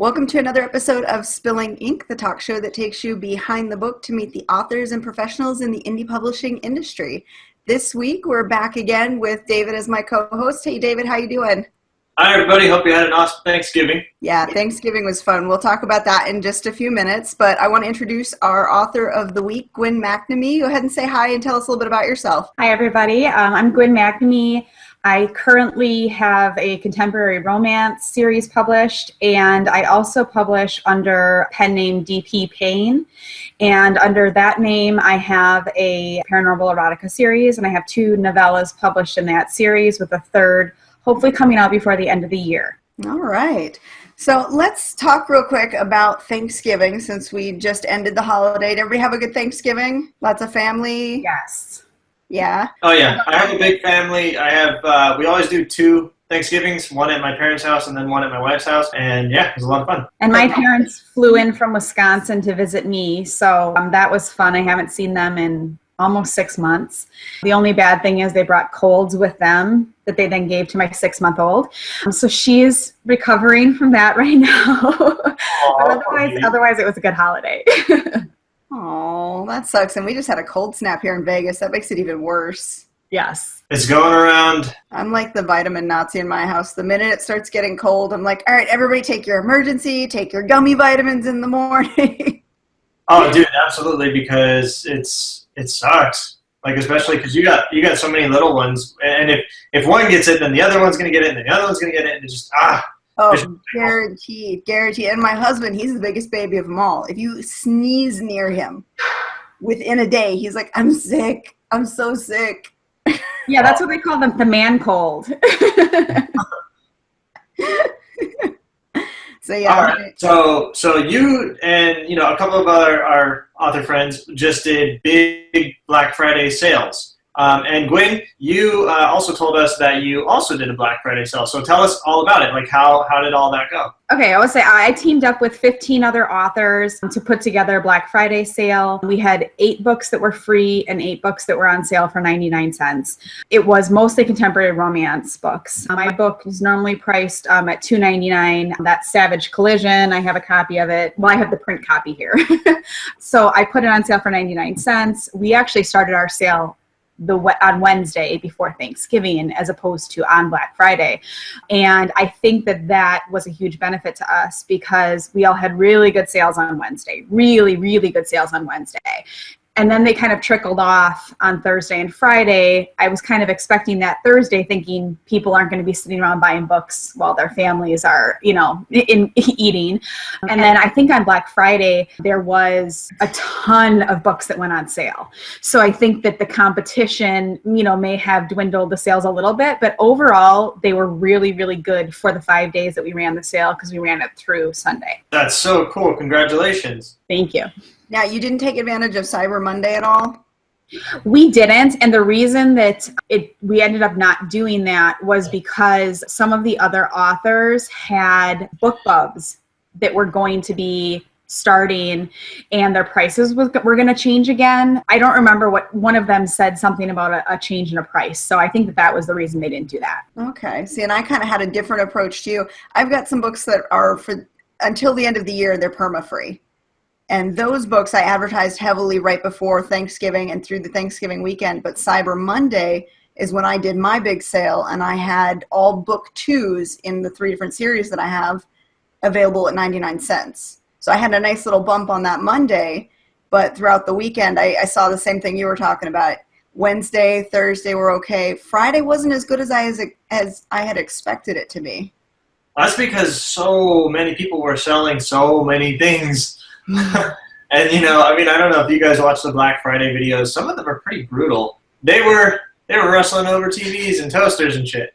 Welcome to another episode of Spilling Ink, the talk show that takes you behind the book to meet the authors and professionals in the indie publishing industry. This week, we're back again with David as my co-host. Hey, David, how you doing? Hi, everybody. Hope you had an awesome Thanksgiving. Yeah, Thanksgiving was fun. We'll talk about that in just a few minutes, but I want to introduce our author of the week, Gwyn McNamee. Go ahead and say hi and tell us a little bit about yourself. Hi, everybody. I'm Gwyn McNamee. I currently have a contemporary romance series published, and I also publish under a pen name D.P. Payne. And under that name, I have a paranormal erotica series, and I have 2 novellas published in that series, with a third hopefully coming out before the end of the year. All right. So let's talk real quick about Thanksgiving, since we just ended the holiday. Did everybody have a good Thanksgiving? Lots of family? Yes. Yeah? Oh, yeah. I have a big family. I have, we always do 2 Thanksgivings, one at my parents' house and then one at my wife's house. And yeah, it was a lot of fun. And my parents flew in from Wisconsin to visit me, so that was fun. I haven't seen them in almost 6 months. The only bad thing is they brought colds with them that they then gave to my 6-month-old. So she's recovering from that right now. But otherwise, it was a good holiday. Oh, that sucks. And we just had a cold snap here in Vegas. That makes it even worse. Yes. It's going around. I'm like the vitamin Nazi in my house. The minute it starts getting cold, I'm like, all right, everybody take your emergency, take your gummy vitamins in the morning. Oh, dude, absolutely, because it sucks. Like, especially because you got so many little ones, and if one gets it, then the other one's gonna get it, and the other one's gonna get it, and it just Oh, guaranteed. And my husband, he's the biggest baby of them all. If you sneeze near him, within a day, he's like, I'm sick. I'm so sick. Yeah, that's what they call the man cold. So yeah. All right. So you and a couple of our author friends just did big Black Friday sales. And Gwyn, you also told us that you also did a Black Friday sale. So tell us all about it. Like, how did all that go? Okay, I would say I teamed up with 15 other authors to put together a Black Friday sale. We had 8 books that were free and 8 books that were on sale for 99 cents. It was mostly contemporary romance books. My book is normally priced at $2.99. That's Savage Collision. I have a copy of it. Well, I have the print copy here. So I put it on sale for 99 cents. We actually started our sale on Wednesday before Thanksgiving as opposed to on Black Friday. And I think that was a huge benefit to us because we all had really good sales on Wednesday, really, really good sales on Wednesday. And then they kind of trickled off on Thursday and Friday. I was kind of expecting that Thursday, thinking people aren't going to be sitting around buying books while their families are, eating. And then I think on Black Friday, there was a ton of books that went on sale. So I think that the competition, may have dwindled the sales a little bit. But overall, they were really, really good for the 5 days that we ran the sale because we ran it through Sunday. That's so cool. Congratulations. Thank you. Now, you didn't take advantage of Cyber Monday at all? We didn't, and the reason that we ended up not doing that was because some of the other authors had book clubs that were going to be starting, and their prices were going to change again. I don't remember what one of them said something about a change in a price, so I think that was the reason they didn't do that. Okay, see, and I kind of had a different approach to you. I've got some books that are until the end of the year, they're perma-free. And those books I advertised heavily right before Thanksgiving and through the Thanksgiving weekend. But Cyber Monday is when I did my big sale, and I had all book 2s in the 3 different series that I have available at 99 cents. So I had a nice little bump on that Monday, but throughout the weekend, I saw the same thing you were talking about. Wednesday, Thursday were okay. Friday wasn't as good as I had expected it to be. That's because so many people were selling so many things. And I don't know if you guys watch the Black Friday videos. Some of them are pretty brutal. They were wrestling over TVs and toasters and shit.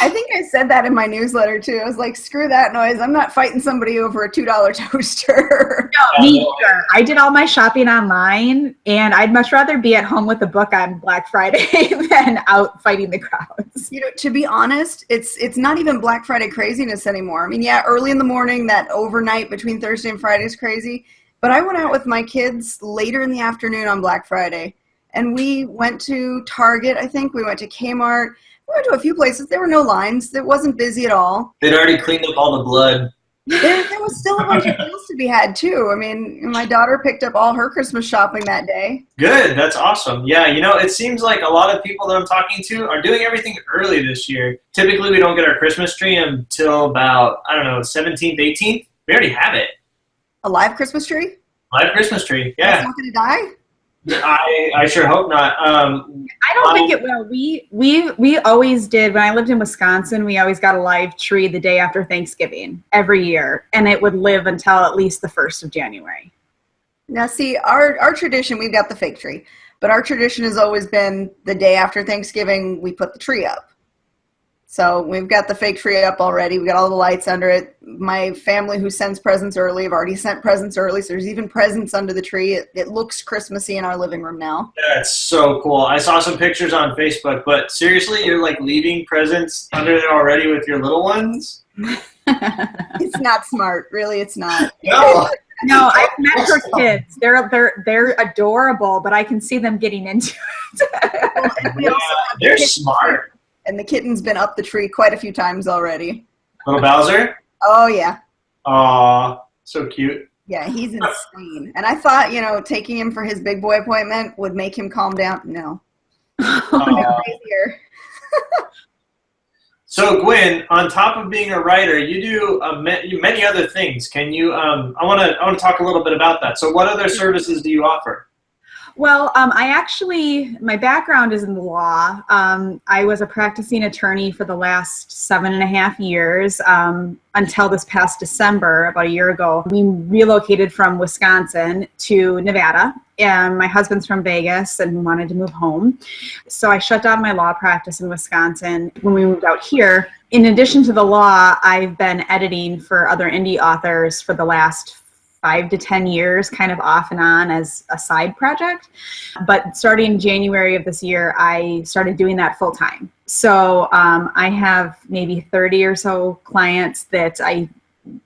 I think I said that in my newsletter too. I was like, screw that noise. I'm not fighting somebody over a $2 toaster. No, me either. I did all my shopping online, and I'd much rather be at home with a book on Black Friday than out fighting the crowds. To be honest, it's not even Black Friday craziness anymore. I mean, yeah, early in the morning, that overnight between Thursday and Friday is crazy. But I went out with my kids later in the afternoon on Black Friday, and we went to Target, I think. We went to Kmart. went to a few places. There were no lines. It wasn't busy at all. They'd already cleaned up all the blood. There was still a bunch of deals to be had, too. I mean, my daughter picked up all her Christmas shopping that day. Good. That's awesome. Yeah, it seems like a lot of people that I'm talking to are doing everything early this year. Typically, we don't get our Christmas tree until about, 17th, 18th. We already have it. A live Christmas tree? Live Christmas tree, yeah. It's not going to die? I sure hope not. I don't think it will. We always did. When I lived in Wisconsin, we always got a live tree the day after Thanksgiving every year, and it would live until at least the 1st of January. Now, see, our tradition, we've got the fake tree, but our tradition has always been the day after Thanksgiving, we put the tree up. So we've got the fake tree up already. We got all the lights under it. My family who sends presents early have already sent presents early, so there's even presents under the tree. It looks Christmassy in our living room now. That's so cool. I saw some pictures on Facebook, but seriously, you're like leaving presents under there already with your little ones? It's not smart. Really, it's not. No. No, I've met her kids. They're adorable, but I can see them getting into it. Yeah, they're smart. And the kitten's been up the tree quite a few times already. Little Bowser? Oh, yeah. Aw, so cute. Yeah, he's insane. And I thought, taking him for his big boy appointment would make him calm down. No. Crazier. So, Gwyn, on top of being a writer, you do many other things. Can you? I want to talk a little bit about that. So, what other services do you offer? Well, my background is in the law. I was a practicing attorney for the last 7.5 years until this past December, about a year ago. We relocated from Wisconsin to Nevada, and my husband's from Vegas and wanted to move home. So I shut down my law practice in Wisconsin when we moved out here. In addition to the law, I've been editing for other indie authors for the last 5 to 10 years, kind of off and on as a side project. But starting January of this year, I started doing that full time. So I have maybe 30 or so clients that I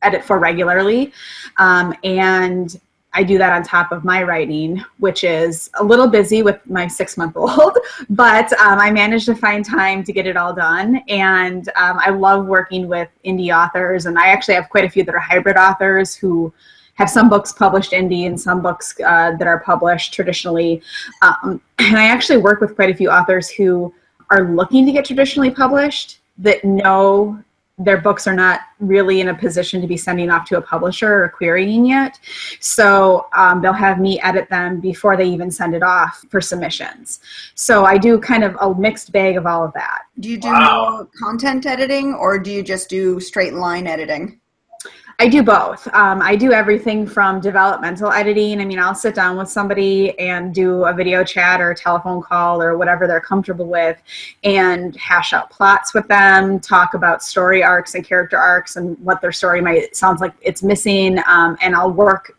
edit for regularly. And I do that on top of my writing, which is a little busy with my 6-month-old, but I managed to find time to get it all done. And I love working with indie authors. And I actually have quite a few that are hybrid authors who have some books published indie and some books that are published traditionally. And I actually work with quite a few authors who are looking to get traditionally published that know their books are not really in a position to be sending off to a publisher or querying yet. So they'll have me edit them before they even send it off for submissions. So I do kind of a mixed bag of all of that. Do you do more content editing or do you just do straight line editing? I do both. I do everything from developmental editing. I mean, I'll sit down with somebody and do a video chat or a telephone call or whatever they're comfortable with and hash out plots with them, talk about story arcs and character arcs and what their story sounds like it's missing. And I'll work,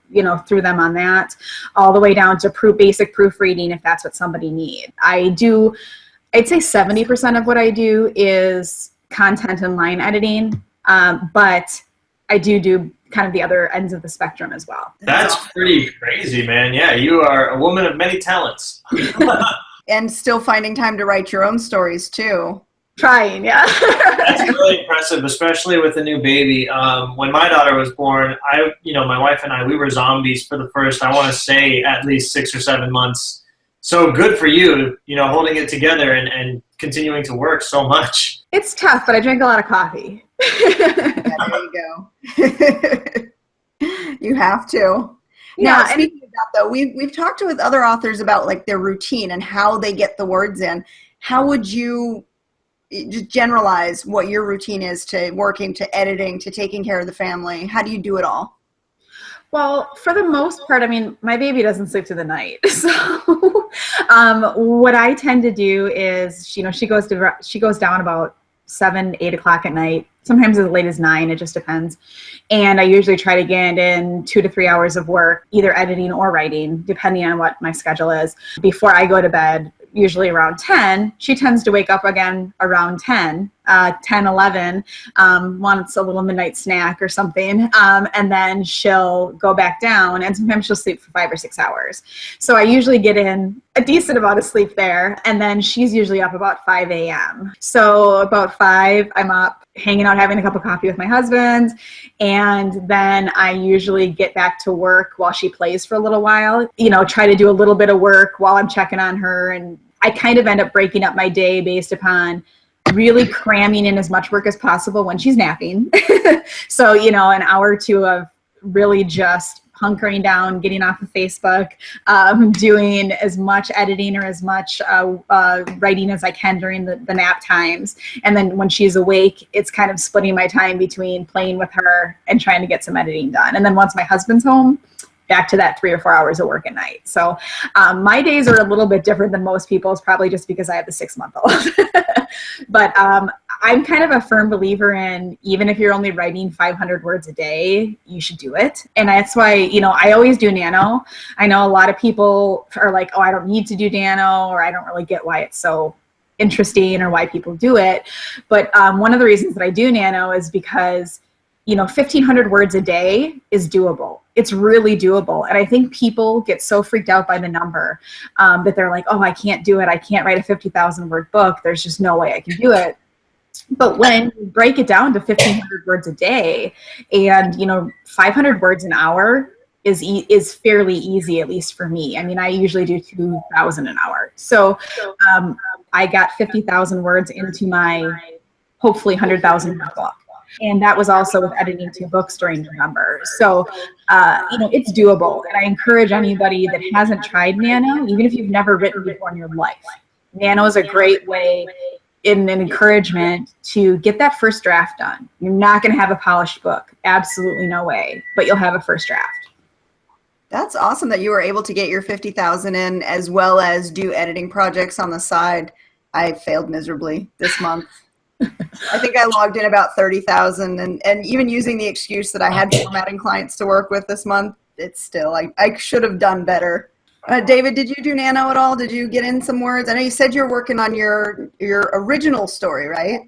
through them on that, all the way down to basic proofreading if that's what somebody needs. I'd say 70% of what I do is content and line editing, but I do kind of the other ends of the spectrum as well. That's pretty crazy, man. Yeah, you are a woman of many talents. And still finding time to write your own stories, too. Trying, yeah. That's really impressive, especially with a new baby. When my daughter was born, my wife and I, we were zombies for the first, I want to say, at least 6 or 7 months. So good for you, holding it together and continuing to work so much. It's tough, but I drink a lot of coffee. Yeah, there you go. You have to. Yeah, now, speaking of that, though, we've talked with other authors about like their routine and how they get the words in. How would you just generalize what your routine is to working, to editing, to taking care of the family? How do you do it all? Well, for the most part, I mean, my baby doesn't sleep through the night. So what I tend to do is, she goes down about 7, 8 o'clock at night, sometimes as late as 9, it just depends. And I usually try to get in 2 to 3 hours of work, either editing or writing, depending on what my schedule is, before I go to bed, usually around 10. She tends to wake up again around 10, 10, 11, wants a little midnight snack or something, and then she'll go back down, and sometimes she'll sleep for 5 or 6 hours. So I usually get in a decent amount of sleep there, and then she's usually up about 5 a.m. So about 5, I'm up, hanging out, having a cup of coffee with my husband, and then I usually get back to work while she plays for a little while, try to do a little bit of work while I'm checking on her, and I kind of end up breaking up my day based upon really cramming in as much work as possible when she's napping. So, an hour or two of really just hunkering down, getting off of Facebook, doing as much editing or as much writing as I can during the nap times. And then when she's awake, it's kind of splitting my time between playing with her and trying to get some editing done. And then once my husband's home, back to that 3 or 4 hours of work at night. So my days are a little bit different than most people's, probably just because I have the 6-month-old. But I'm kind of a firm believer in, even if you're only writing 500 words a day, you should do it. And that's why, I always do nano. I know a lot of people are like, oh, I don't need to do nano, or I don't really get why it's so interesting or why people do it. But one of the reasons that I do nano is because 1,500 words a day is doable. It's really doable. And I think people get so freaked out by the number that they're like, oh, I can't do it. I can't write a 50,000 word book. There's just no way I can do it. But when you break it down to 1,500 words a day and, 500 words an hour is fairly easy, at least for me. I mean, I usually do 2,000 an hour. So I got 50,000 words into my hopefully 100,000 word book. And that was also with editing 2 books during November. So, it's doable. And I encourage anybody that hasn't tried nano, even if you've never written before in your life, nano is a great way in an encouragement to get that first draft done. You're not going to have a polished book. Absolutely no way. But you'll have a first draft. That's awesome that you were able to get your 50,000 in as well as do editing projects on the side. I failed miserably this month. I think I logged in about 30,000 and even using the excuse that I had formatting clients to work with this month, it's still, I should have done better. David, did you do nano at all? Did you get in some words? I know you said you're working on your original story, right?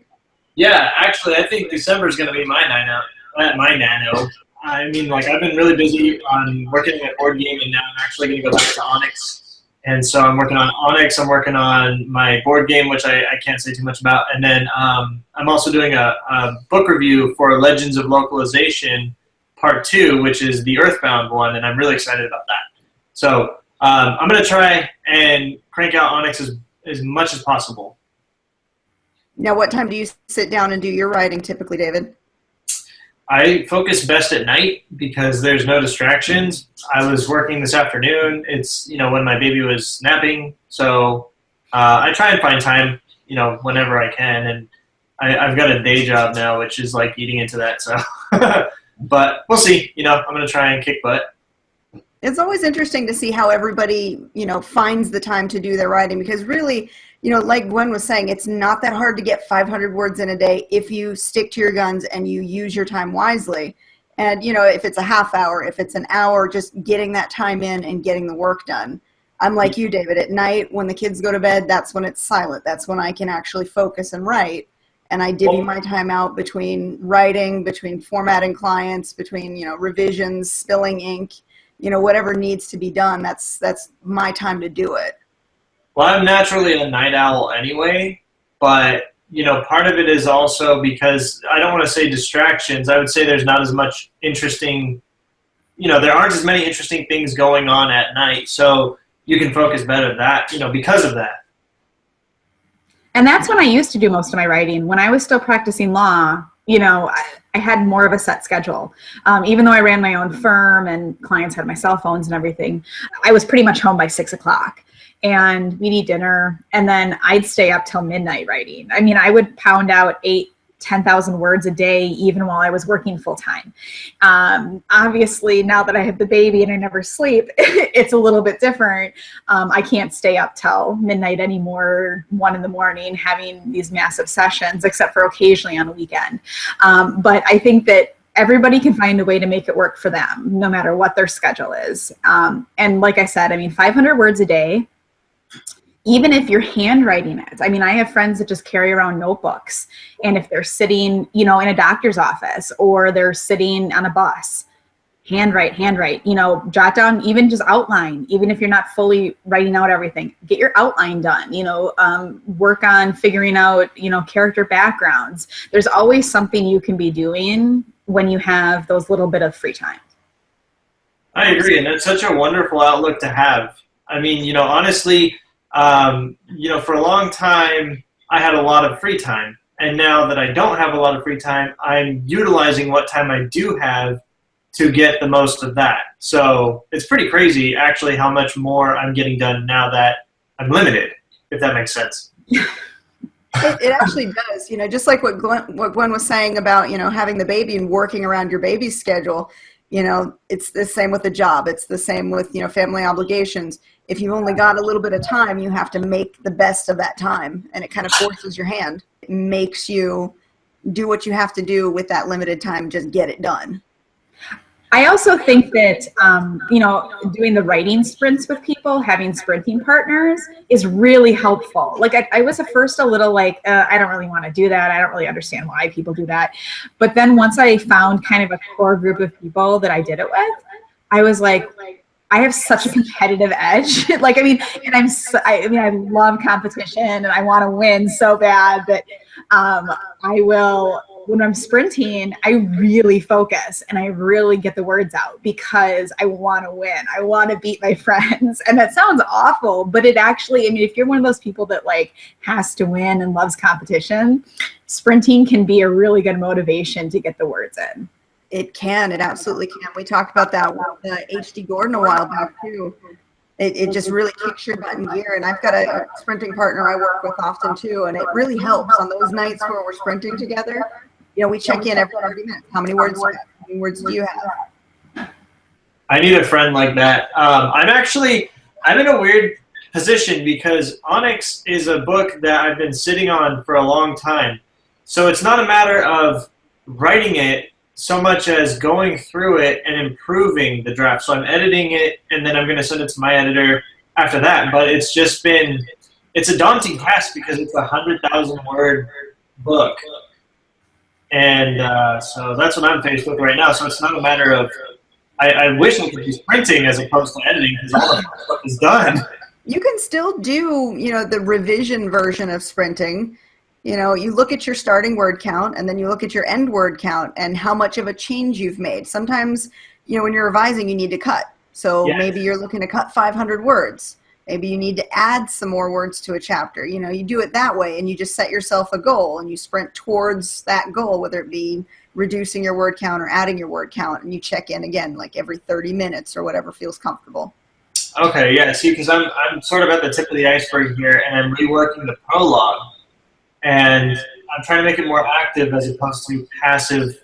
Yeah, actually, I think December is going to be my nano. I mean, I've been really busy on working at board game, and now I'm actually going to go back to Onyx. And so I'm working on Onyx. I'm working on my board game, which I can't say too much about. And then I'm also doing a book review for Legends of Localization Part 2, which is the Earthbound one, and I'm really excited about that. So I'm going to try and crank out Onyx as much as possible. Now, what time do you sit down and do your writing typically, David? I focus best at night because there's no distractions. I was working this afternoon. It's, when my baby was napping. So I try and find time, whenever I can. And I've got a day job now, which is eating into that. So, but we'll see. I'm going to try and kick butt. It's always interesting to see how everybody, finds the time to do their writing, because really, like Gwen was saying, it's not that hard to get 500 words in a day if you stick to your guns and you use your time wisely. And, if it's a half hour, if it's an hour, just getting that time in and getting the work done. I'm like you, David. At night, when the kids go to bed, that's when it's silent. That's when I can actually focus and write. And I divvy my time out between writing, between formatting clients, between, revisions, spilling ink, whatever needs to be done. That's my time to do it. Well, I'm naturally a night owl anyway, but, part of it is also because I don't want to say distractions. I would say there's not as much interesting, there aren't as many interesting things going on at night. So you can focus better at that, because of that. And that's when I used to do most of my writing. When I was still practicing law, I had more of a set schedule. Even though I ran my own firm and clients had my cell phones and everything, I was pretty much home by 6 o'clock. And we'd eat dinner, and then I'd stay up till midnight writing. I mean, I would pound out 10,000 words a day, even while I was working full time. Obviously, now that I have the baby and I never sleep, it's a little bit different. I can't stay up till midnight anymore, 1 a.m, having these massive sessions, except for occasionally on a weekend. But I think that everybody can find a way to make it work for them, no matter what their schedule is. And like I said, 500 words a day even if you're handwriting it. I mean, I have friends that just carry around notebooks, and if they're sitting, in a doctor's office or they're sitting on a bus, handwrite, jot down, even just outline, even if you're not fully writing out everything, get your outline done, work on figuring out, character backgrounds. There's always something you can be doing when you have those little bit of free time. I agree, and it's such a wonderful outlook to have. I mean, honestly, for a long time, I had a lot of free time. And now that I don't have a lot of free time, I'm utilizing what time I do have to get the most of that. So it's pretty crazy, actually, how much more I'm getting done now that I'm limited, if that makes sense. It actually does. Just like what Gwen was saying about, having the baby and working around your baby's schedule, it's the same with a job. It's the same with, family obligations. If you've only got a little bit of time, you have to make the best of that time, and it kind of forces your hand. It makes you do what you have to do with that limited time, just get it done. I also think that, doing the writing sprints with people, having sprinting partners is really helpful. Like I was at first a little like, I don't really want to do that. I don't really understand why people do that. But then once I found kind of a core group of people that I did it with, I was like, I have such a competitive edge. I love competition and I want to win so bad that I will, when I'm sprinting, I really focus and I really get the words out because I want to win. I want to beat my friends. And that sounds awful, but it actually, if you're one of those people that has to win and loves competition, sprinting can be a really good motivation to get the words in. It can. It absolutely can. We talked about that with H.D. Gordon a while back too. It just really kicks your butt in gear. And I've got a sprinting partner I work with often too, and it really helps on those nights where we're sprinting together. We check in every 30 minutes. How many words do you have? How many words do you have? I need a friend like that. I'm in a weird position because Onyx is a book that I've been sitting on for a long time. So it's not a matter of writing it so much as going through it and improving the draft. So I'm editing it, and then I'm going to send it to my editor after that. But it's a daunting task because it's a 100,000 word book. And so that's what I'm faced with right now. So it's not a matter of, I wish I could do sprinting as opposed to editing because all the stuff is done. You can still do, the revision version of sprinting. You look at your starting word count and then you look at your end word count and how much of a change you've made. Sometimes, when you're revising, you need to cut. So maybe you're looking to cut 500 words. Maybe you need to add some more words to a chapter. You do it that way and you just set yourself a goal and you sprint towards that goal, whether it be reducing your word count or adding your word count, and you check in again like every 30 minutes or whatever feels comfortable. Okay, yeah, see, because I'm sort of at the tip of the iceberg here and I'm reworking the prologue and I'm trying to make it more active as opposed to passive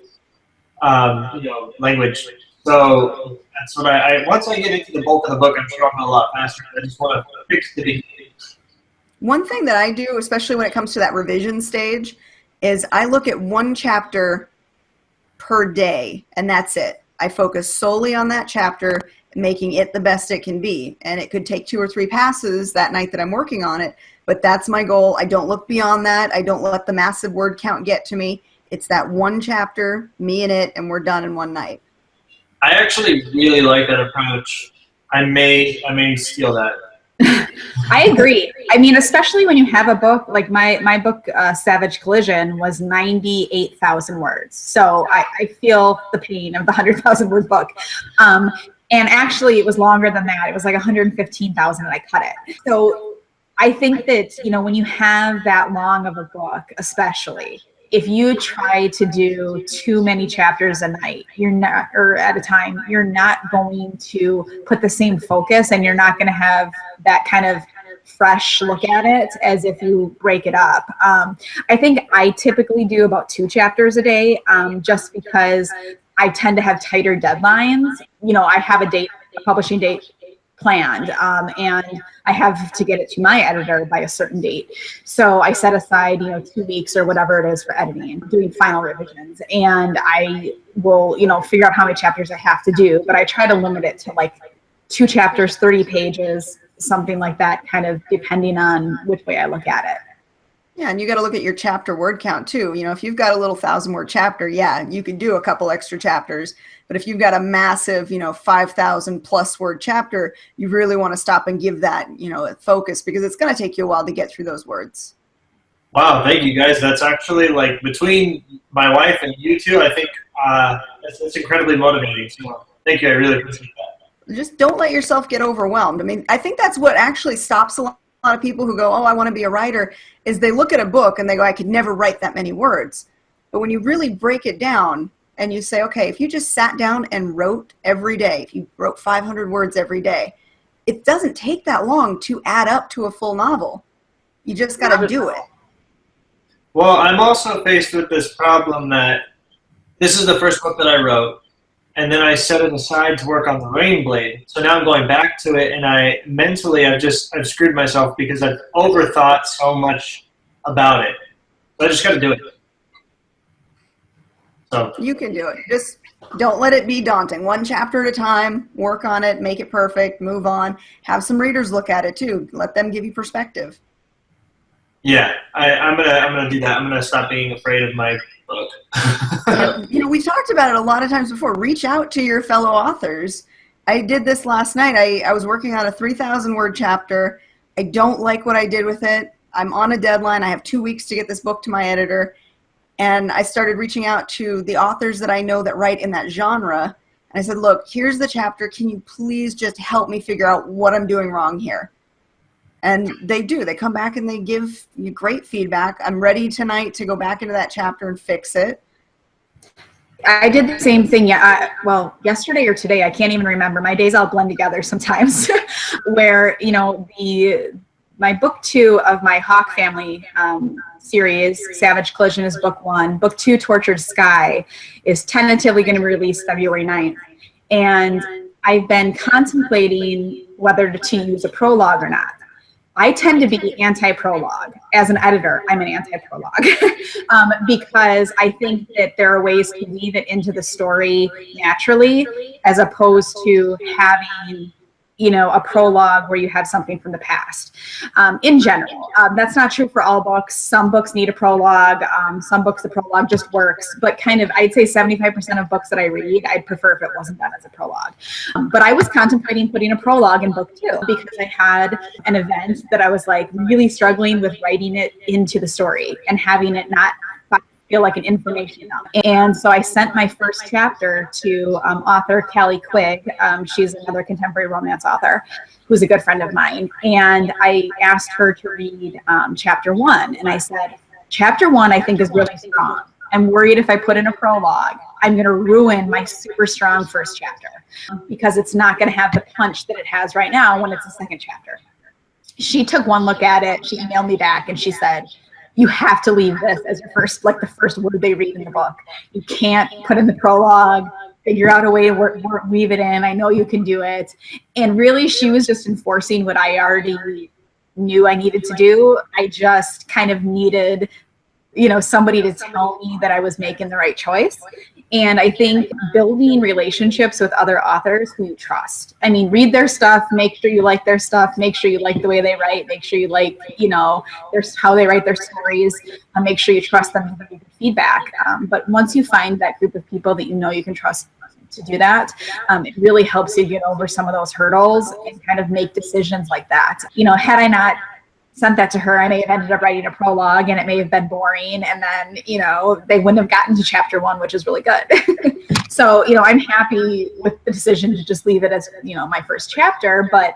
language. So that's what once I get into the bulk of the book, I'm sure I'll go a lot faster. I just want to fix the beginning. One thing that I do, especially when it comes to that revision stage, is I look at one chapter per day, and that's it. I focus solely on that chapter, making it the best it can be. And it could take 2 or 3 passes that night that I'm working on it, but that's my goal. I don't look beyond that. I don't let the massive word count get to me. It's that one chapter, me and it, and we're done in one night. I actually really like that approach. I may steal that. I agree. Especially when you have a book like my book, Savage Collision, was 98,000 words. So I feel the pain of the 100,000 word book. And actually, it was longer than that. It was like 115,000, and I cut it. So I think that when you have that long of a book, especially, if you try to do too many chapters a night, or at a time, you're not going to put the same focus, and you're not going to have that kind of fresh look at it as if you break it up. I think I typically do about 2 chapters a day, just because I tend to have tighter deadlines. I have a publishing date planned, and I have to get it to my editor by a certain date. So I set aside, 2 weeks or whatever it is for editing, doing final revisions, and I will, figure out how many chapters I have to do, but I try to limit it to like 2 chapters, 30 pages, something like that, kind of depending on which way I look at it. Yeah, and you got to look at your chapter word count too. If you've got a little 1,000-word chapter, yeah, you could do a couple extra chapters. But if you've got a massive, 5,000 plus word chapter, you really want to stop and give that, a focus, because it's going to take you a while to get through those words. Wow, thank you guys. That's actually, like, between my wife and you two, I think it's incredibly motivating. So thank you. I really appreciate that. Just don't let yourself get overwhelmed. I mean, I think that's what actually stops a lot of people who go, oh, I want to be a writer, is they look at a book and they go, I could never write that many words. But when you really break it down and you say, okay, if you just sat down and wrote every day, if you wrote 500 words every day, it doesn't take that long to add up to a full novel. You just got to do it. Well, I'm also faced with this problem that this is the first book that I wrote, and then I set it aside to work on the Rainblade. So now I'm going back to it, and I've screwed myself because I've overthought so much about it. So I just got to do it. So you can do it. Just don't let it be daunting. One chapter at a time, work on it, make it perfect, move on. Have some readers look at it too. Let them give you perspective. Yeah, I'm gonna do that. I'm gonna stop being afraid of my book. We talked about it a lot of times before. Reach out to your fellow authors. I did this last night. I was working on a 3,000-word chapter. I don't like what I did with it. I'm on a deadline. I have 2 weeks to get this book to my editor. And I started reaching out to the authors that I know that write in that genre. And I said, look, here's the chapter. Can you please just help me figure out what I'm doing wrong here? And they do. They come back and they give you great feedback. I'm ready tonight to go back into that chapter and fix it. I did the same thing. Yeah. Yesterday or today, I can't even remember. My days all blend together sometimes. Where my book 2 of my Hawk family series, Savage Collision, is book 1. Book 2, Tortured Sky, is tentatively going to be released February 9th. And I've been contemplating whether to use a prologue or not. I tend to be anti-prologue. As an editor, I'm an anti-prologue because I think that there are ways to weave it into the story naturally, as opposed to having a prologue where you have something from the past. In general, that's not true for all books. Some books need a prologue. Some books, the prologue just works. But I'd say 75% of books that I read, I'd prefer if it wasn't done as a prologue. But I was contemplating putting a prologue in book 2 because I had an event that I was really struggling with writing it into the story and having it not feel like an information dump. And so I sent my first chapter to author Callie Quigg. She's another contemporary romance author who's a good friend of mine. And I asked her to read chapter 1. And I said, chapter 1 I think is really strong. I'm worried if I put in a prologue, I'm going to ruin my super strong first chapter because it's not going to have the punch that it has right now when it's a second chapter. She took one look at it. She emailed me back and she said, you have to leave this as your first, the first word they read in the book. You can't put in the prologue, figure out a way to weave it in. I know you can do it. And really, she was just enforcing what I already knew I needed to do. I just kind of needed, somebody to tell me that I was making the right choice. And I think building relationships with other authors who you trust. I mean, read their stuff, make sure you like their stuff, make sure you like the way they write, make sure you like, how they write their stories, and make sure you trust them to give you feedback. But once you find that group of people that you can trust to do that, it really helps you get over some of those hurdles and kind of make decisions like that. Had I not sent that to her, I may have ended up writing a prologue and it may have been boring, and then they wouldn't have gotten to chapter 1, which is really good. So I'm happy with the decision to just leave it as my first chapter, but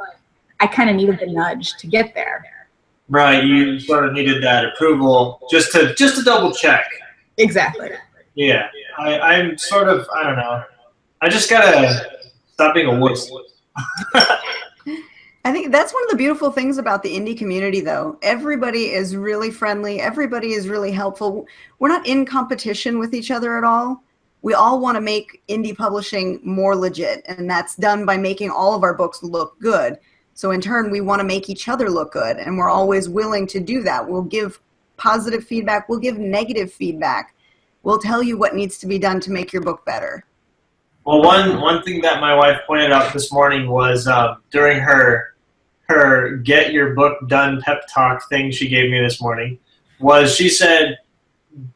I kind of needed the nudge to get there. Right, you sort of needed that approval just to double check. Exactly. Yeah, I'm sort of, I don't know, I just gotta stop being a wuss. I think that's one of the beautiful things about the indie community, though. Everybody is really friendly. Everybody is really helpful. We're not in competition with each other at all. We all want to make indie publishing more legit, and that's done by making all of our books look good. So in turn, we want to make each other look good, and we're always willing to do that. We'll give positive feedback. We'll give negative feedback. We'll tell you what needs to be done to make your book better. Well, one thing that my wife pointed out this morning was during her her get your book done pep talk thing she gave me this morning was she said,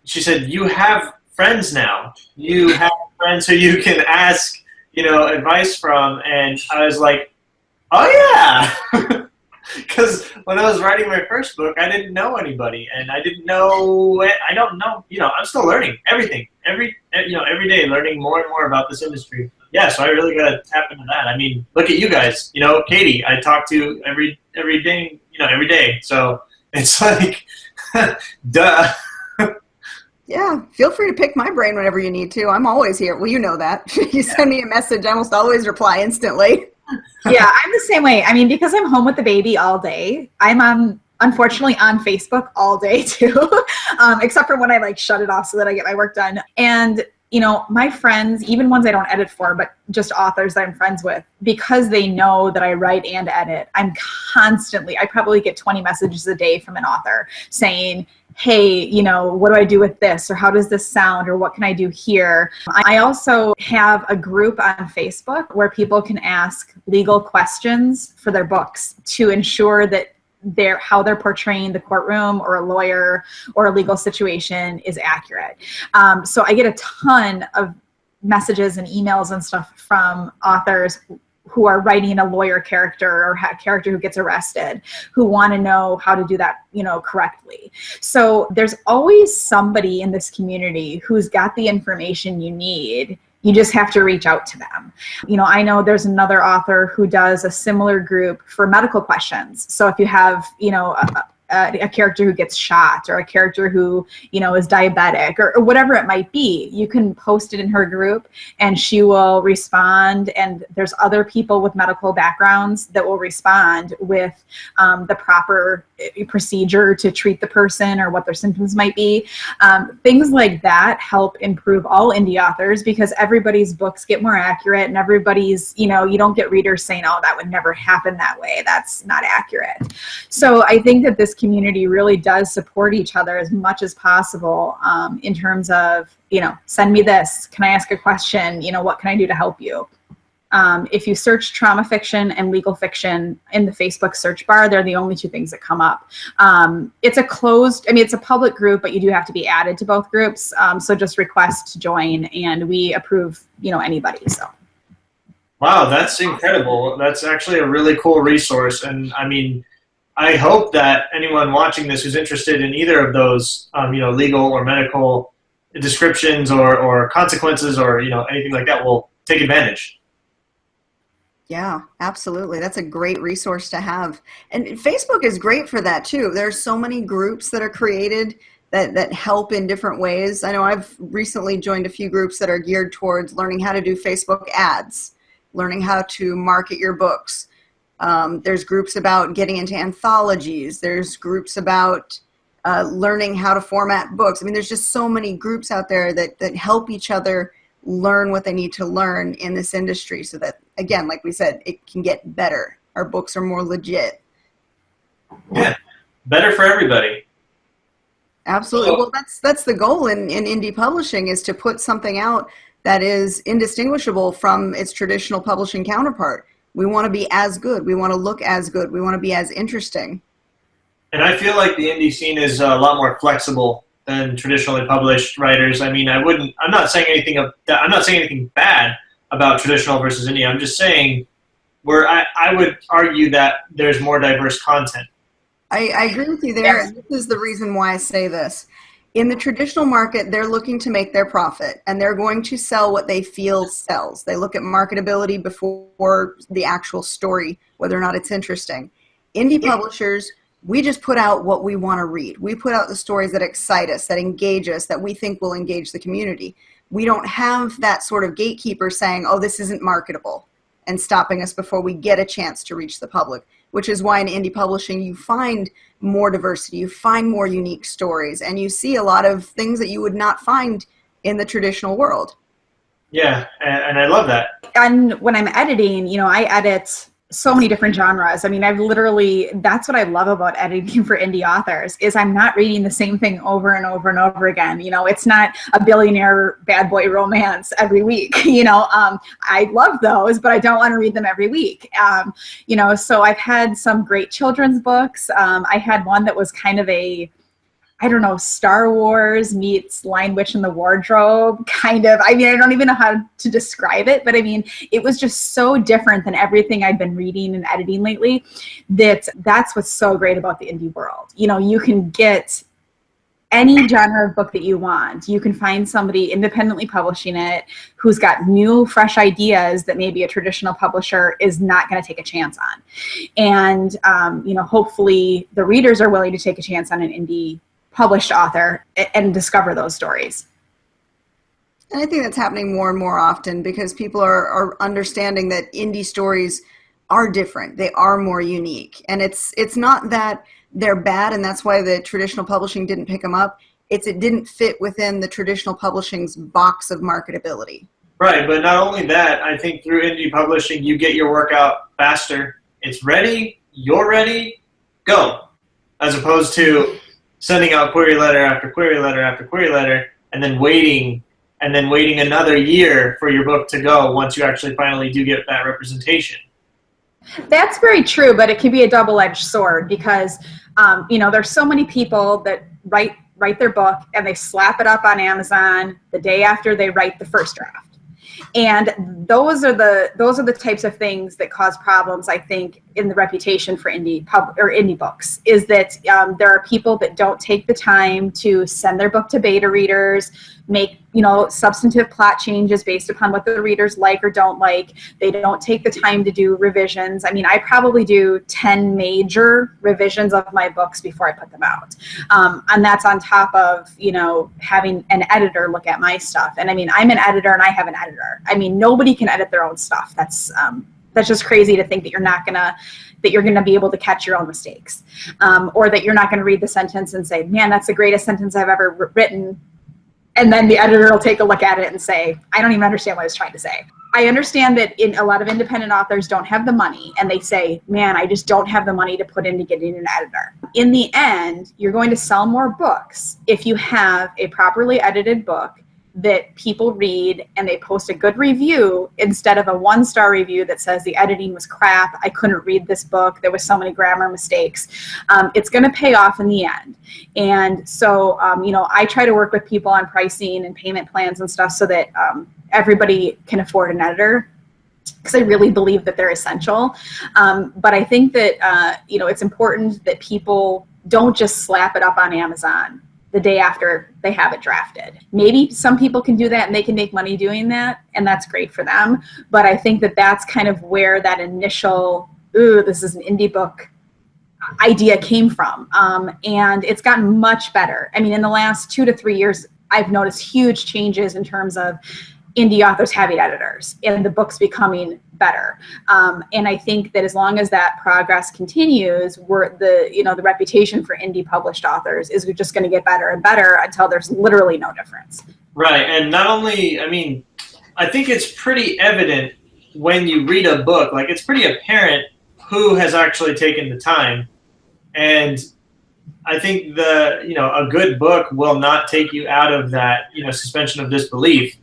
you have friends now. You have friends who you can ask, advice from. And I was like, oh yeah. Because when I was writing my first book, I didn't know anybody, and I don't know, I'm still learning everything, every day, learning more and more about this industry. Yeah, so I really got to tap into that. I mean, look at you guys, Katie, I talk to every day. So it's like, duh. Yeah, feel free to pick my brain whenever you need to. I'm always here. Well, you know that. You send me a message, I almost always reply instantly. Yeah, I'm the same way. I mean, because I'm home with the baby all day, I'm unfortunately on Facebook all day too, except for when I shut it off so that I get my work done. And, my friends, even ones I don't edit for, but just authors that I'm friends with, because they know that I write and edit, I probably get 20 messages a day from an author saying, hey, what do I do with this? Or how does this sound? Or what can I do here? I also have a group on Facebook where people can ask legal questions for their books to ensure that how they're portraying the courtroom or a lawyer or a legal situation is accurate. So I get a ton of messages and emails and stuff from authors who are writing a lawyer character or a character who gets arrested, who want to know how to do that, correctly. So there's always somebody in this community who's got the information you need. You just have to reach out to them. I know there's another author who does a similar group for medical questions. So if you have, a character who gets shot or a character who, is diabetic or whatever it might be, you can post it in her group and she will respond. And there's other people with medical backgrounds that will respond with the proper procedure to treat the person or what their symptoms might be. Things like that help improve all indie authors because everybody's books get more accurate and everybody's, you don't get readers saying, oh, that would never happen that way. That's not accurate. So I think that this community really does support each other as much as possible in terms of, send me this. Can I ask a question? What can I do to help you? If you search trauma fiction and legal fiction in the Facebook search bar, they're the only two things that come up. It's a public group, but you do have to be added to both groups. So just request to join and we approve, anybody. So. Wow, that's incredible. That's actually a really cool resource. And I mean, I hope that anyone watching this who's interested in either of those, legal or medical descriptions or consequences or, anything like that will take advantage. Yeah, absolutely. That's a great resource to have. And Facebook is great for that too. There's so many groups that are created that help in different ways. I know I've recently joined a few groups that are geared towards learning how to do Facebook ads, learning how to market your books. There's groups about getting into anthologies. There's groups about learning how to format books. I mean, there's just so many groups out there that help each other learn what they need to learn in this industry so that, again, like we said, it can get better. Our books are more legit. Yeah, better for everybody. Absolutely. Well, that's the goal in indie publishing, is to put something out that is indistinguishable from its traditional publishing counterpart. We want to be as good. We want to look as good. We want to be as interesting. And I feel like the indie scene is a lot more flexible than traditionally published writers. I mean, I'm not saying anything bad about traditional versus indie. I'm just saying I would argue that there's more diverse content. I agree with you there. Yes. And this is the reason why I say this. In the traditional market, they're looking to make their profit, and they're going to sell what they feel sells. They look at marketability before the actual story, whether or not it's interesting. Indie publishers, we just put out what we want to read. We put out the stories that excite us, that engage us, that we think will engage the community. We don't have that sort of gatekeeper saying, oh, this isn't marketable, and stopping us before we get a chance to reach the public, which is why in indie publishing you find more diversity, you find more unique stories, and you see a lot of things that you would not find in the traditional world. Yeah, and I love that. And when I'm editing, I edit so many different genres. I mean, that's what I love about editing for indie authors is I'm not reading the same thing over and over and over again. You know, it's not a billionaire bad boy romance every week. You know, I love those, but I don't want to read them every week. You know, so I've had some great children's books. I had one that was kind of I don't know, Star Wars meets Lion Witch in the Wardrobe, kind of. I mean, I don't even know how to describe it, but I mean, it was just so different than everything I'd been reading and editing lately. That's what's so great about the indie world. You know, you can get any genre of book that you want. You can find somebody independently publishing it who's got new, fresh ideas that maybe a traditional publisher is not going to take a chance on. And, you know, hopefully the readers are willing to take a chance on an indie published author and discover those stories. And I think that's happening more and more often because people are understanding that indie stories are different. They are more unique. And it's not that they're bad and that's why the traditional publishing didn't pick them up. It didn't fit within the traditional publishing's box of marketability. Right, but not only that, I think through indie publishing, you get your work out faster. It's ready, you're ready, go. As opposed to sending out query letter after query letter after query letter, and then waiting another year for your book to go once you actually finally do get that representation. That's very true, but it can be a double-edged sword because, you know, there's so many people that write their book and they slap it up on Amazon the day after they write the first draft. And those are the types of things that cause problems, I think, in the reputation for indie books, is that there are people that don't take the time to send their book to beta readers, make, you know, substantive plot changes based upon what the readers like or don't like. They don't take the time to do revisions. I mean, I probably do 10 major revisions of my books before I put them out. And that's on top of, you know, having an editor look at my stuff. And I mean, I'm an editor and I have an editor. I mean, nobody can edit their own stuff. That's just crazy to think that you're gonna be able to catch your own mistakes, or that you're not gonna read the sentence and say, man, that's the greatest sentence I've ever written. And then the editor will take a look at it and say, I don't even understand what I was trying to say. I understand that a lot of independent authors don't have the money and they say, man, I just don't have the money to put into getting an editor. In the end, you're going to sell more books if you have a properly edited book that people read and they post a good review instead of a 1-star review that says the editing was crap, I couldn't read this book, there was so many grammar mistakes. It's going to pay off in the end. And so, you know, I try to work with people on pricing and payment plans and stuff so that everybody can afford an editor, because I really believe that they're essential. But I think that, you know, it's important that people don't just slap it up on Amazon the day after they have it drafted. Maybe some people can do that and they can make money doing that, and that's great for them. But I think that that's kind of where that initial, ooh, this is an indie book idea came from. And it's gotten much better. I mean, in the last 2 to 3 years, I've noticed huge changes in terms of indie authors having editors and the books becoming better. And I think that as long as that progress continues, the reputation for indie published authors is just going to get better and better until there's literally no difference. Right. And not only, I mean, I think it's pretty evident when you read a book, like it's pretty apparent who has actually taken the time. And I think a good book will not take you out of that, suspension of disbelief.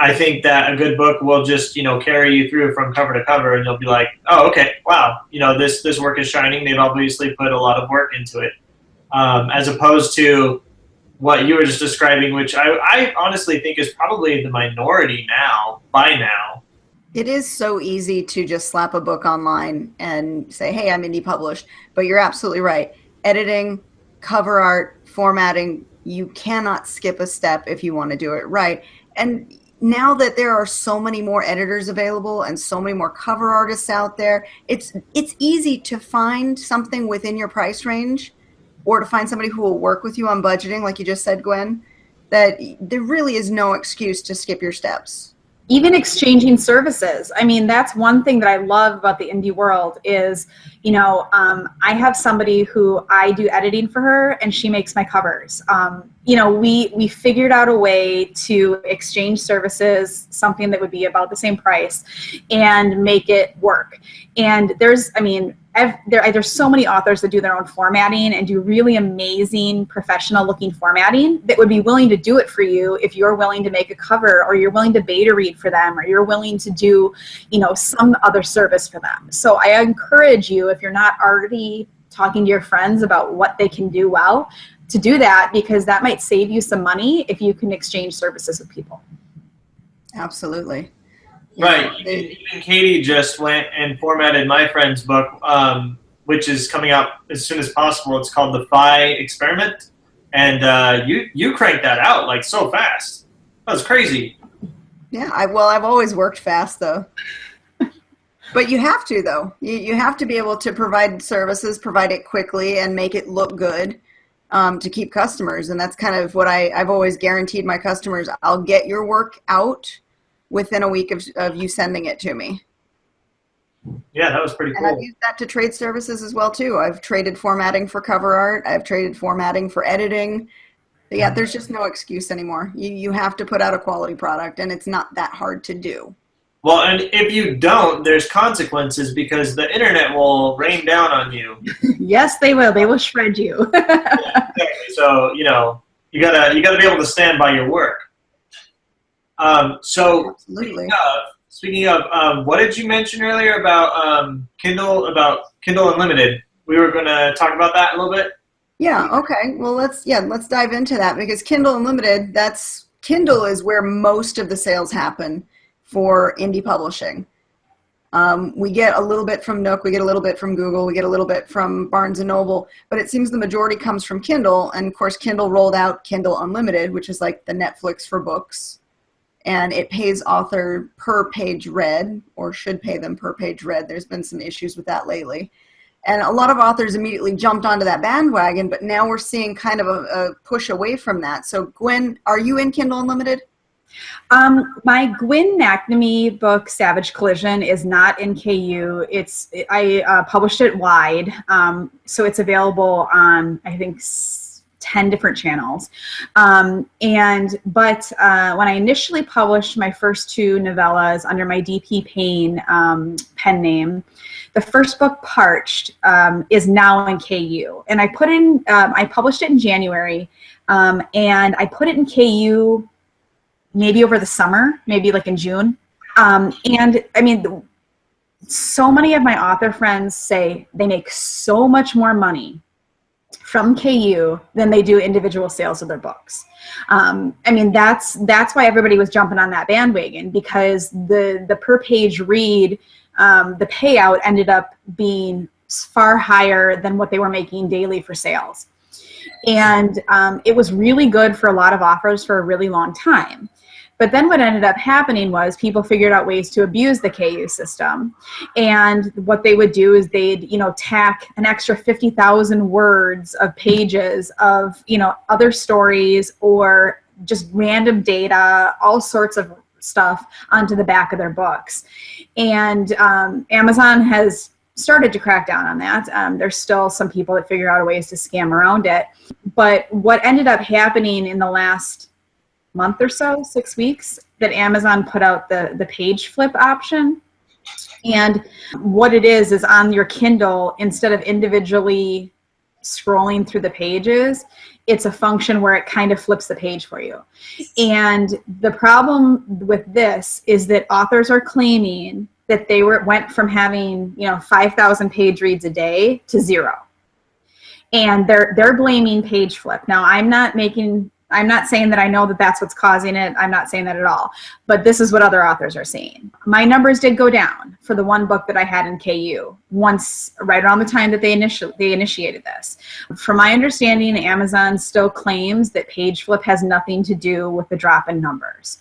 I think that a good book will just, carry you through from cover to cover, and you'll be like, oh, okay, wow, this work is shining. They've obviously put a lot of work into it, as opposed to what you were just describing, which I honestly think is probably the minority by now. It is so easy to just slap a book online and say, hey, I'm indie published. But you're absolutely right. Editing, cover art, formatting, you cannot skip a step if you want to do it right. And now that there are so many more editors available and so many more cover artists out there, it's easy to find something within your price range, or to find somebody who will work with you on budgeting, like you just said, Gwen, that there really is no excuse to skip your steps. even exchanging services. I mean, that's one thing that I love about the indie world is, you know, I have somebody who I do editing for her and she makes my covers. You know, we figured out a way to exchange services, something that would be about the same price, and make it work. And there's, I mean, there's so many authors that do their own formatting and do really amazing professional looking formatting that would be willing to do it for you if you're willing to make a cover, or you're willing to beta read for them, or you're willing to do, you know, some other service for them. So I encourage you, if you're not already talking to your friends about what they can do well, to do that, because that might save you some money if you can exchange services with people. Absolutely. Right. Even Katie just went and formatted my friend's book, which is coming out as soon as possible. It's called The Phi Experiment. And you cranked that out like so fast. That was crazy. Yeah, I've always worked fast though. But you have to though. You have to be able to provide services, provide it quickly, and make it look good to keep customers. And that's kind of what I've always guaranteed my customers. I'll get your work out within a week of you sending it to me. Yeah, that was pretty cool. And I've used that to trade services as well too. I've traded formatting for cover art. I've traded formatting for editing. But yeah, there's just no excuse anymore. You have to put out a quality product, and it's not that hard to do. Well, and if you don't, there's consequences, because the internet will rain down on you. Yes, they will. They will shred you. Exactly. So, you know, you gotta be able to stand by your work. So Absolutely. speaking of, what did you mention earlier about Kindle Unlimited? We were going to talk about that a little bit. Yeah. Okay. Well, let's dive into that, because Kindle Unlimited, Kindle is where most of the sales happen for indie publishing. We get a little bit from Nook, we get a little bit from Google, we get a little bit from Barnes & Noble, but it seems the majority comes from Kindle. And of course, Kindle rolled out Kindle Unlimited, which is like the Netflix for books. And it pays author per page read, or should pay them per page read. There's been some issues with that lately. And a lot of authors immediately jumped onto that bandwagon, but now we're seeing kind of a push away from that. So Gwyn, are you in Kindle Unlimited? My Gwyn McNamee book, Savage Collision, is not in KYOU. I published it wide, so it's available on, I think, 10 different channels. But when I initially published my first two novellas under my DP Payne pen name, the first book, Parched, is now in KYOU. And I published it in January, and I put it in KYOU maybe over the summer, maybe like in June. And I mean, so many of my author friends say they make so much more money from KYOU than they do individual sales of their books. I mean, that's why everybody was jumping on that bandwagon, because the per page read, the payout ended up being far higher than what they were making daily for sales. And it was really good for a lot of authors for a really long time. But then what ended up happening was people figured out ways to abuse the KYOU system. And what they would do is they'd, tack an extra 50,000 words of pages of, other stories or just random data, all sorts of stuff onto the back of their books. And Amazon has started to crack down on that. There's still some people that figure out ways to scam around it. But what ended up happening in the last month or so, 6 weeks, that Amazon put out the page flip option. And what it is on your Kindle, instead of individually scrolling through the pages, it's a function where it kind of flips the page for you. And the problem with this is that authors are claiming that they went from having 5,000 page reads a day to 0. And they're blaming page flip. Now, I'm not saying that I know that that's what's causing it. I'm not saying that at all. But this is what other authors are saying. My numbers did go down for the one book that I had in KYOU once, right around the time that they initiated this. From my understanding, Amazon still claims that page flip has nothing to do with the drop in numbers.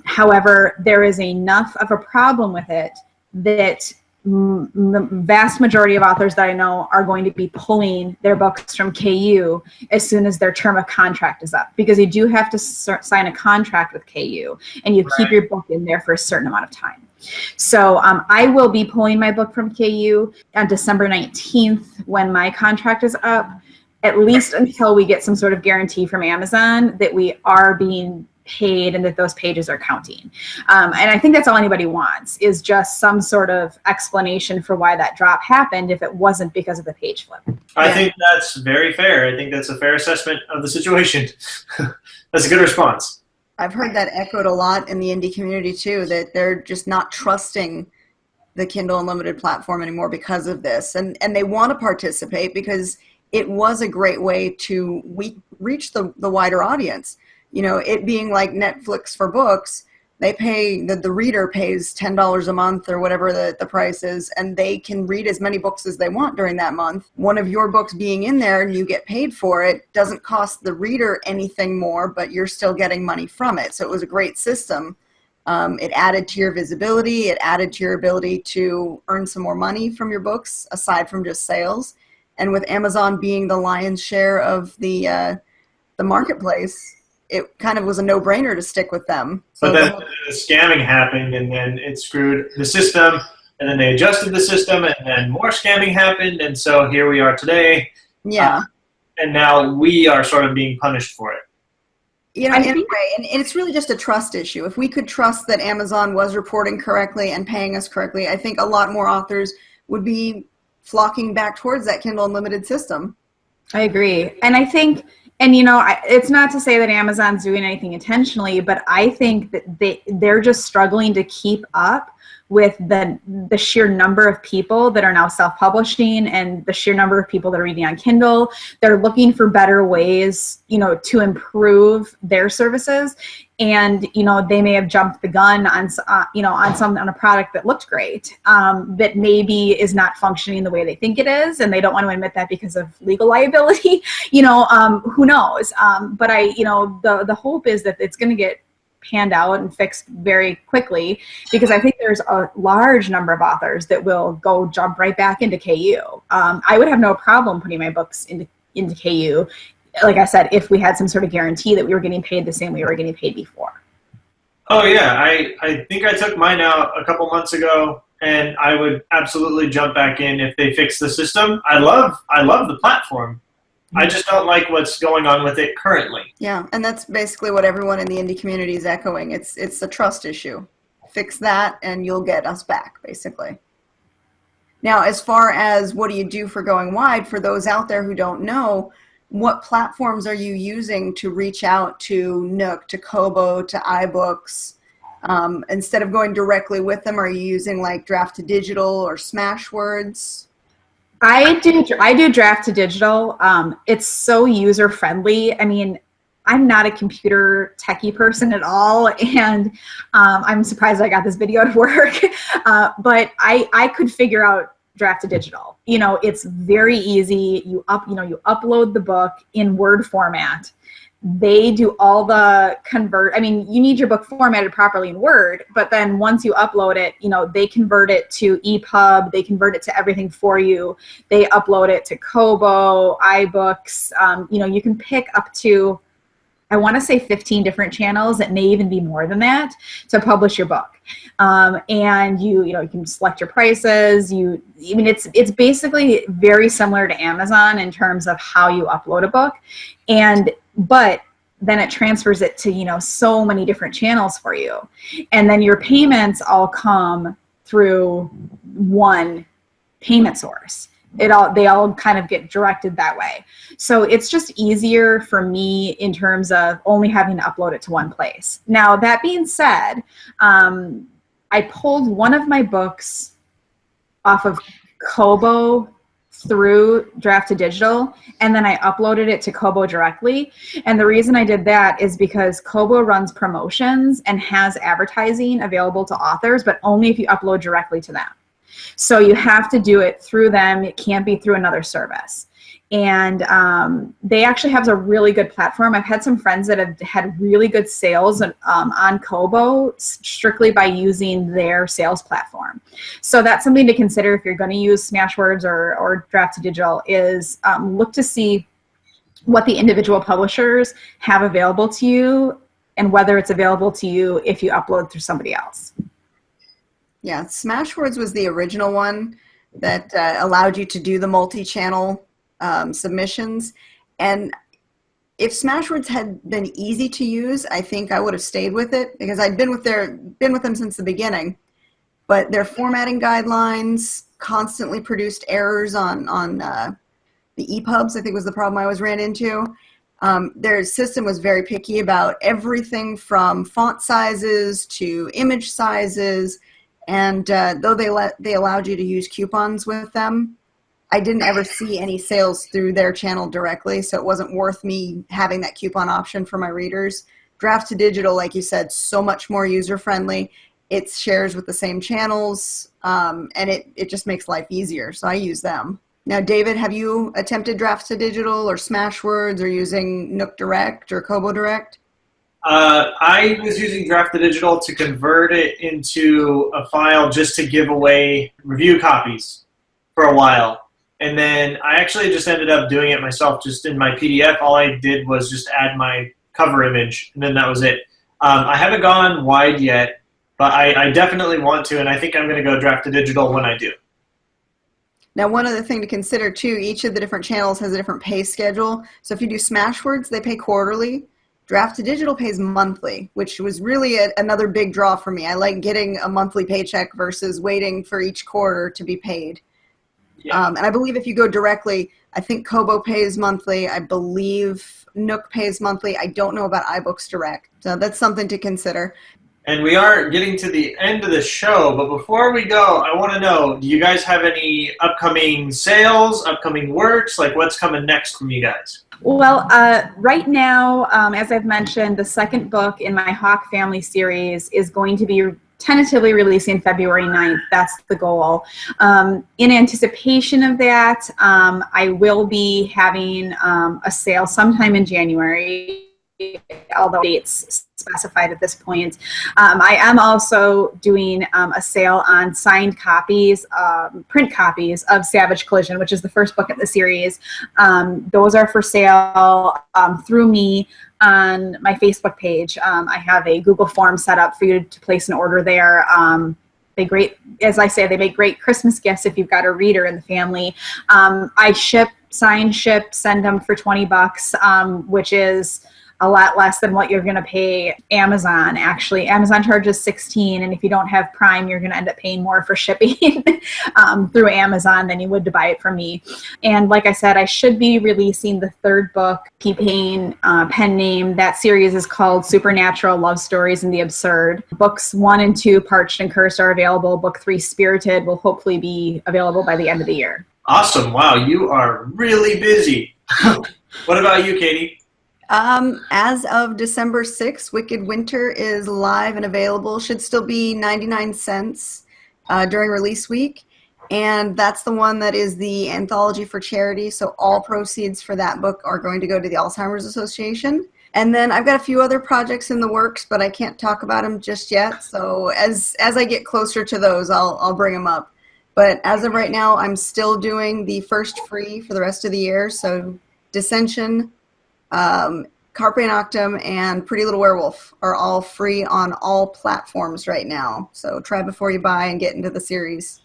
However, there is enough of a problem with it that the vast majority of authors that I know are going to be pulling their books from KYOU as soon as their term of contract is up, because you do have to sign a contract with KYOU, and you keep your book in there for a certain amount of time. So I will be pulling my book from KYOU on December 19th when my contract is up, at least until we get some sort of guarantee from Amazon that we are being paid and that those pages are counting. And I think that's all anybody wants, is just some sort of explanation for why that drop happened if it wasn't because of the page flip. I think that's very fair. I think that's a fair assessment of the situation. That's a good response. I've heard that echoed a lot in the indie community too, that they're just not trusting the Kindle Unlimited platform anymore because of this. And they want to participate because it was a great way to reach the wider audience. You know, it being like Netflix for books, they pay, the reader pays $10 a month or whatever the price is, and they can read as many books as they want during that month. One of your books being in there and you get paid for it doesn't cost the reader anything more, but you're still getting money from it. So it was a great system. It added to your visibility. It added to your ability to earn some more money from your books, aside from just sales. And with Amazon being the lion's share of the marketplace, it kind of was a no-brainer to stick with them. So but then the scamming happened, and then it screwed the system, and then they adjusted the system, and then more scamming happened, and so here we are today. Yeah. And now we are sort of being punished for it. You know, anyway, and it's really just a trust issue. If we could trust that Amazon was reporting correctly and paying us correctly, I think a lot more authors would be flocking back towards that Kindle Unlimited system. I agree. And I think, and you know, it's not to say that Amazon's doing anything intentionally, but I think that they're just struggling to keep up with the sheer number of people that are now self-publishing and the sheer number of people that are reading on Kindle. They're looking for better ways, you know, to improve their services. And, you know, they may have jumped the gun on, on a product that looked great, that maybe is not functioning the way they think it is. And they don't want to admit that because of legal liability, you know, who knows? But the hope is that it's going to get panned out and fixed very quickly, because I think there's a large number of authors that will jump right back into KYOU. I would have no problem putting my books into KYOU, like I said, if we had some sort of guarantee that we were getting paid the same way we were getting paid before. Oh yeah, I think I took mine out a couple months ago, and I would absolutely jump back in if they fix the system. I love the platform. I just don't like what's going on with it currently. Yeah, and that's basically what everyone in the indie community is echoing. It's a trust issue. Fix that and you'll get us back, basically. Now, as far as what do you do for going wide, for those out there who don't know, what platforms are you using to reach out to Nook, to Kobo, to iBooks? Instead of going directly with them, are you using like Draft to Digital or Smashwords? I do Draft to Digital. It's so user friendly. I mean, I'm not a computer techie person at all, and I'm surprised I got this video to work. But I could figure out Draft to Digital. You know, it's very easy. You upload the book in Word format. They do all the I mean, you need your book formatted properly in Word, but then once you upload it, you know, they convert it to EPUB, they convert it to everything for you. They upload it to Kobo, iBooks. You know, you can pick up to, I want to say 15 different channels. It may even be more than that to publish your book. And you can select your prices. It's basically very similar to Amazon in terms of how you upload a book. But then it transfers it to, you know, so many different channels for you. And then your payments all come through one payment source. They all kind of get directed that way. So it's just easier for me in terms of only having to upload it to one place. Now, that being said, I pulled one of my books off of Kobo through Draft to Digital, and then I uploaded it to Kobo directly. And the reason I did that is because Kobo runs promotions and has advertising available to authors, but only if you upload directly to them. So you have to do it through them. It can't be through another service. And they actually have a really good platform. I've had some friends that have had really good sales on Kobo strictly by using their sales platform. So that's something to consider if you're going to use Smashwords or Draft to Digital, is look to see what the individual publishers have available to you and whether it's available to you if you upload through somebody else. Yeah, Smashwords was the original one that allowed you to do the multi-channel submissions. And if Smashwords had been easy to use, I think I would have stayed with it, because I'd been with them since the beginning. But their formatting guidelines constantly produced errors on the EPUBs, I think was the problem I ran into. Their system was very picky about everything from font sizes to image sizes. And though they allowed you to use coupons with them, I didn't ever see any sales through their channel directly, so it wasn't worth me having that coupon option for my readers. Draft to Digital, like you said, so much more user-friendly. It shares with the same channels, and it just makes life easier, so I use them. Now, David, have you attempted Draft to Digital or Smashwords or using Nook Direct or Kobo Direct? I was using Draft to Digital to convert it into a file just to give away review copies for a while. And then I actually just ended up doing it myself just in my PDF. All I did was just add my cover image, and then that was it. I haven't gone wide yet, but I definitely want to, and I think I'm going to go Draft to Digital when I do. Now, one other thing to consider, too, each of the different channels has a different pay schedule. So if you do Smashwords, they pay quarterly. Draft to Digital pays monthly, which was really another big draw for me. I like getting a monthly paycheck versus waiting for each quarter to be paid. Yeah. And I believe if you go directly, I think Kobo pays monthly. I believe Nook pays monthly. I don't know about iBooks Direct. So that's something to consider. And we are getting to the end of the show, but before we go, I want to know, do you guys have any upcoming sales, upcoming works? Like, what's coming next from you guys? Well, right now, as I've mentioned, the second book in my Hawk Family series is going to be tentatively releasing February 9th. That's the goal. In anticipation of that, I will be having a sale sometime in January, although dates specified at this point. I am also doing a sale on signed copies, print copies of Savage Collision, which is the first book in the series. Those are for sale through me on my Facebook page. I have a Google form set up for you to place an order there. As I say, they make great Christmas gifts if you've got a reader in the family. I send them for $20, which is a lot less than what you're going to pay Amazon. Actually, Amazon charges $16, and if you don't have Prime, you're going to end up paying more for shipping through Amazon than you would to buy it from me. And like I said, I should be releasing the third book, P-Pain pen name. That series is called Supernatural Love Stories and the Absurd. Books 1 and 2, Parched and Cursed, are available. Book 3, Spirited, will hopefully be available by the end of the year. Awesome. Wow, you are really busy. What about you, Katie? As of December 6th, Wicked Winter is live and available. Should still be 99 cents during release week. And that's the one that is the anthology for charity. So all proceeds for that book are going to go to the Alzheimer's Association. And then I've got a few other projects in the works, but I can't talk about them just yet. So as I get closer to those, I'll bring them up. But as of right now, I'm still doing the first free for the rest of the year. So Dissension, Carpe Noctem, and Pretty Little Werewolf are all free on all platforms right now. So try before you buy and get into the series.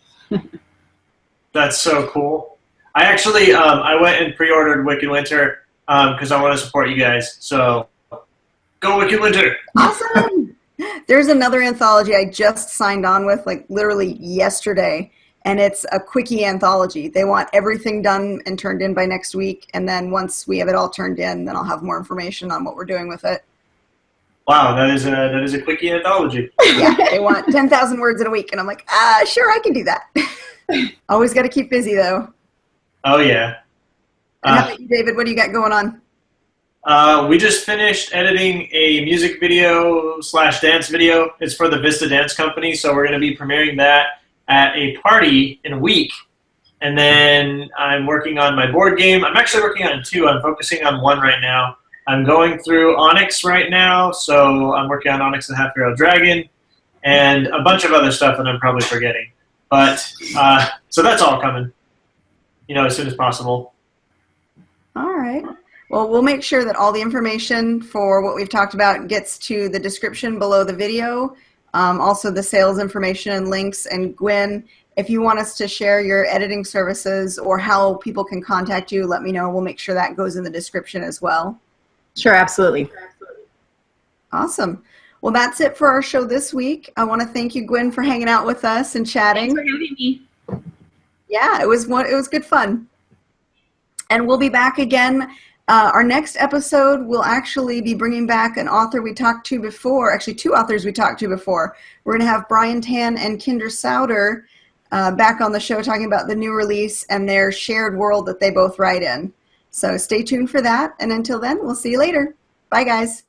That's so cool. I actually, I went and pre-ordered Wicked Winter because I want to support you guys. So go Wicked Winter. Awesome. There's another anthology I just signed on with, like literally yesterday. And it's a quickie anthology. They want everything done and turned in by next week. And then once we have it all turned in, then I'll have more information on what we're doing with it. Wow, that is a quickie anthology. Yeah, they want 10,000 words in a week. And I'm like, sure, I can do that. Always got to keep busy, though. Oh, yeah. And how about you, David? What do you got going on? We just finished editing a music video / dance video. It's for the Vista Dance Company, so we're going to be premiering that at a party in a week. And then I'm working on my board game. I'm actually working on 2. I'm focusing on 1 right now. I'm going through Onyx right now, so I'm working on Onyx and Half Hero Dragon, and a bunch of other stuff that I'm probably forgetting. But so that's all coming, as soon as possible. All right. Well, we'll make sure that all the information for what we've talked about gets to the description below the video. Also the sales information and links. And Gwyn, if you want us to share your editing services or how people can contact you, let me know. We'll make sure that goes in the description as well. Sure, absolutely. Awesome. Well, that's it for our show this week. I want to thank you, Gwyn, for hanging out with us and chatting. Thanks for having me. Yeah, it was good fun. And we'll be back again. Our next episode will actually be bringing back an author we talked to before, actually 2 authors we talked to before. We're going to have Brian Tan and Kinder Souter back on the show talking about the new release and their shared world that they both write in. So stay tuned for that. And until then, we'll see you later. Bye, guys.